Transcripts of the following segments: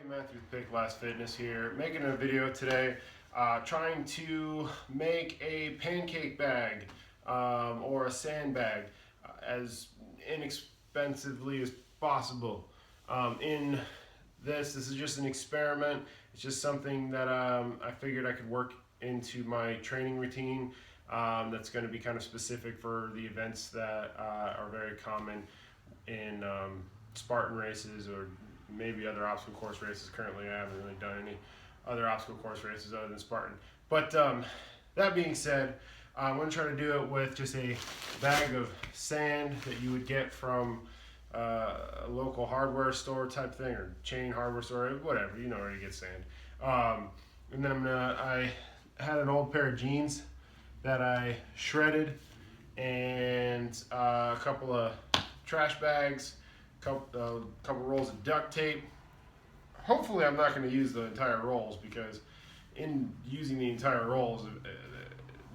Matthew with Pick Last Fitness here, making a video today trying to make a pancake bag or a sandbag as inexpensively as possible. This is just an experiment. It's just something that I figured I could work into my training routine that's going to be kind of specific for the events that are very common in Spartan races or maybe other obstacle course races. Currently I haven't really done any other obstacle course races other than Spartan. But that being said, I'm going to try to do it with just a bag of sand that you would get from a local hardware store type thing, or chain hardware store, whatever, you know where you get sand. And then I had an old pair of jeans that I shredded, and a couple of trash bags, couple rolls of duct tape. Hopefully I'm not going to use the entire rolls, because in using the entire rolls,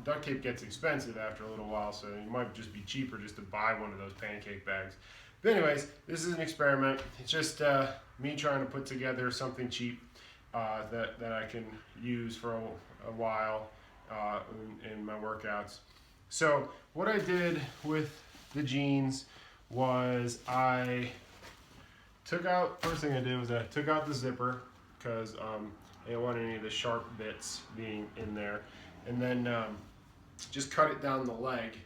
duct tape gets expensive after a little while, so it might just be cheaper just to buy one of those pancake bags. But anyways, this is an experiment. It's just me trying to put together something cheap that I can use for a while in my workouts. So what I did with the jeans was first thing I did was I took out the zipper, because I didn't want any of the sharp bits being in there, and then just cut it down the leg.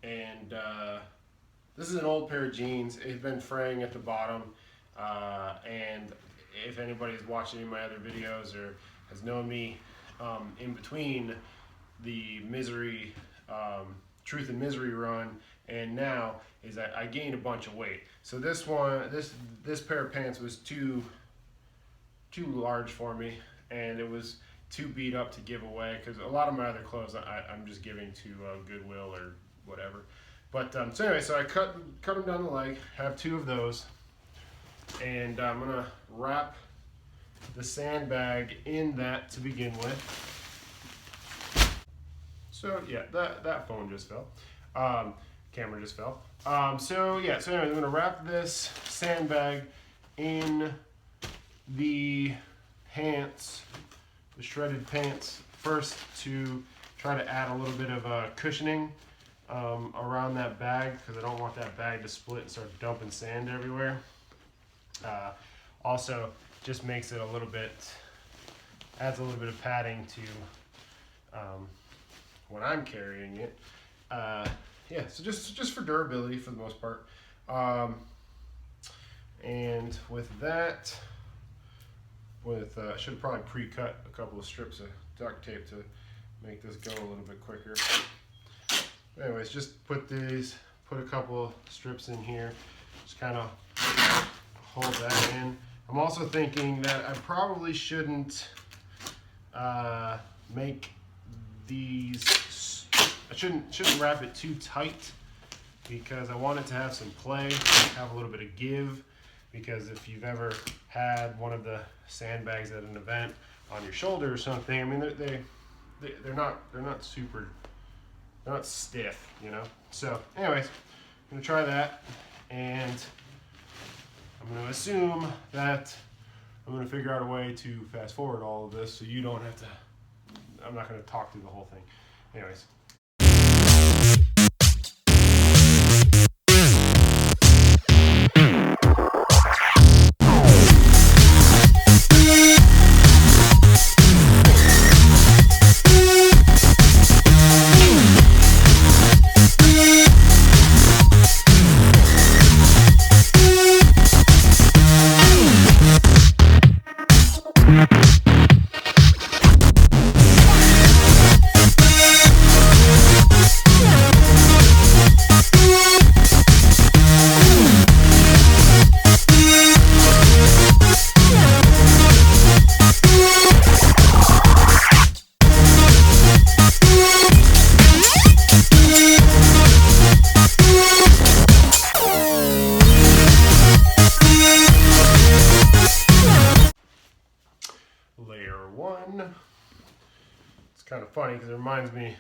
And this is an old pair of jeans. It's been fraying at the bottom, and if anybody's watched any of my other videos or has known me in between the misery Truth and Misery run and now, is that I gained a bunch of weight. So this pair of pants was too large for me, and it was too beat up to give away, because a lot of my other clothes I'm just giving to Goodwill or whatever. But so anyway, so I cut them down the leg. Have two of those, and I'm gonna wrap the sandbag in that to begin with. So yeah, that phone just fell. Camera just fell. So yeah, so anyway, I'm gonna wrap this sandbag in the pants, the shredded pants first, to try to add a little bit of cushioning around that bag, because I don't want that bag to split and start dumping sand everywhere. Also, just makes it adds a little bit of padding to when I'm carrying it. Yeah, so just for durability for the most part. And with that, I should have probably pre-cut a couple of strips of duct tape to make this go a little bit quicker. But anyways, just put a couple of strips in here, just kind of hold that in. I'm also thinking that I probably shouldn't make these. I shouldn't wrap it too tight, because I want it to have some play, have a little bit of give. Because if you've ever had one of the sandbags at an event on your shoulder or something, I mean they're not stiff, you know. So anyways, I'm gonna try that, and I'm gonna assume that I'm gonna figure out a way to fast forward all of this, so you don't have to. I'm not gonna talk through the whole thing. Anyways. Layer one. It's kind of funny because it reminds me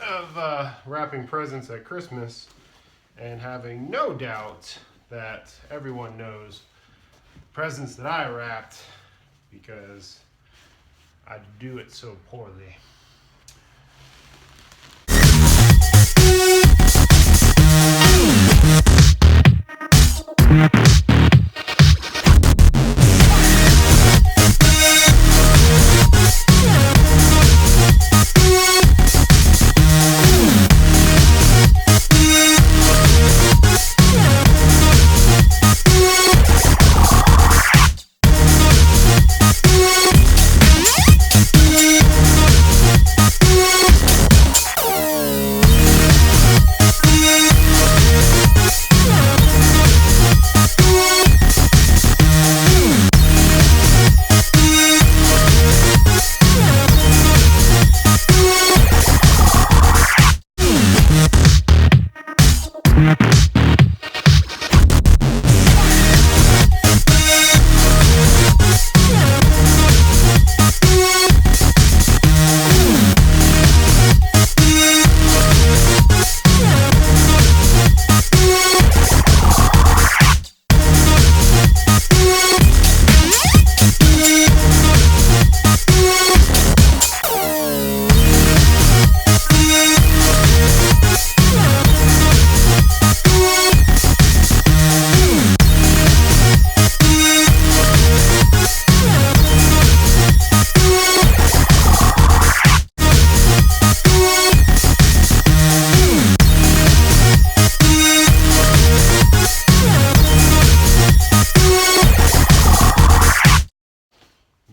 of wrapping presents at Christmas and having no doubt that everyone knows presents that I wrapped because I do it so poorly.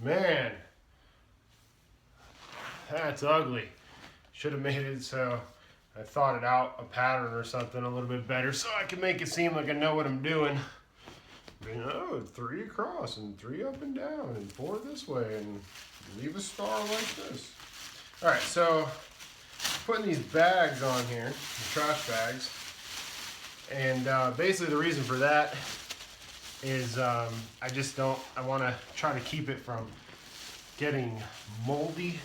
Man, that's ugly. Should have made it so I thought it out, a pattern or something a little bit better so I can make it seem like I know what I'm doing. You know, 3 across and 3 up and down and 4 this way and leave a star like this. All right, so putting these bags on here, the trash bags, and basically the reason for that is I want to try to keep it from getting moldy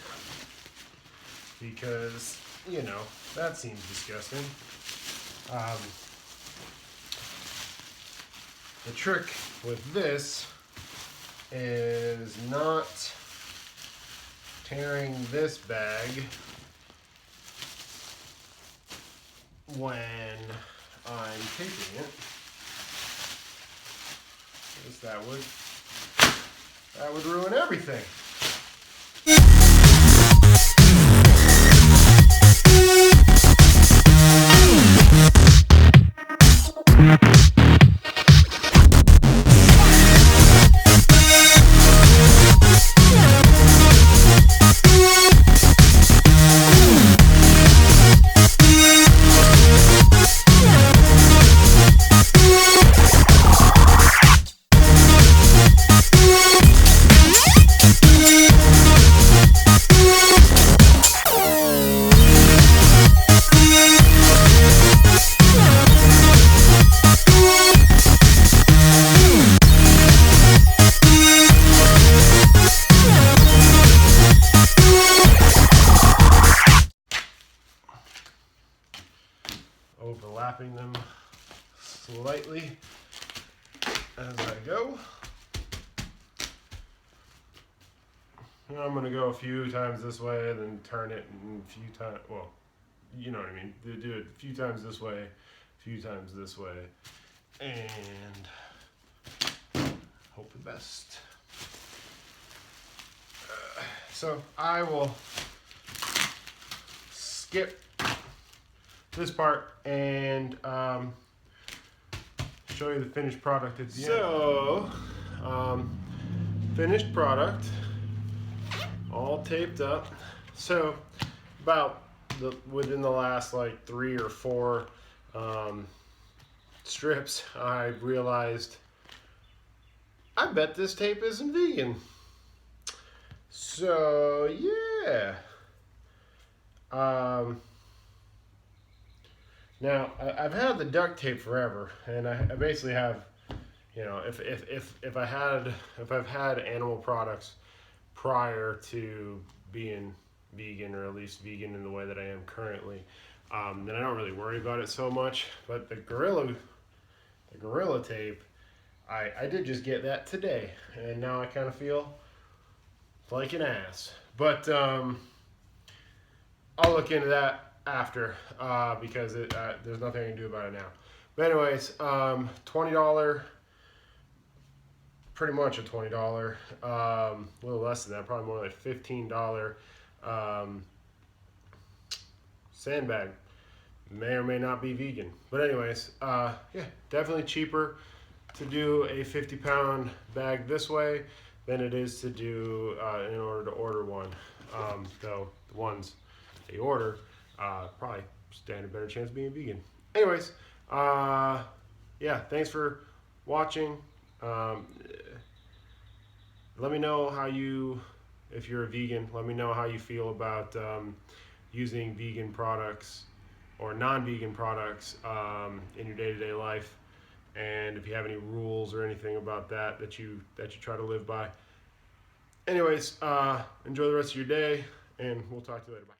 because, you know, that seems disgusting. The trick with this is not tearing this bag when I'm taping it. That would ruin everything. Overlapping them slightly as I go. And I'm going to go a few times this way, then turn it and a few times, well, you know what I mean. Do it a few times this way, a few times this way, and hope the best. So I will skip this part and show you the finished product at the end. So, finished product, all taped up. So, within the last like 3 or 4 strips, I realized I bet this tape isn't vegan. So yeah. Now I've had the duct tape forever, and I basically have, you know, if I've had animal products prior to being vegan, or at least vegan in the way that I am currently, then I don't really worry about it so much. But the Gorilla tape, I did just get that today, and now I kind of feel like an ass. But I'll look into that after because there's nothing I can do about it now. But anyways, $20, pretty much a $20, a little less than that, probably more like $15 sandbag. May or may not be vegan, but anyways, yeah, definitely cheaper to do a 50-pound bag this way than it is to do in order to order one. Though the ones they order probably stand a better chance of being vegan. Anyways, yeah, thanks for watching. Let me know how you, if you're a vegan, let me know how you feel about using vegan products or non-vegan products in your day-to-day life, and if you have any rules or anything about that you try to live by. Anyways, enjoy the rest of your day, and we'll talk to you later. Bye.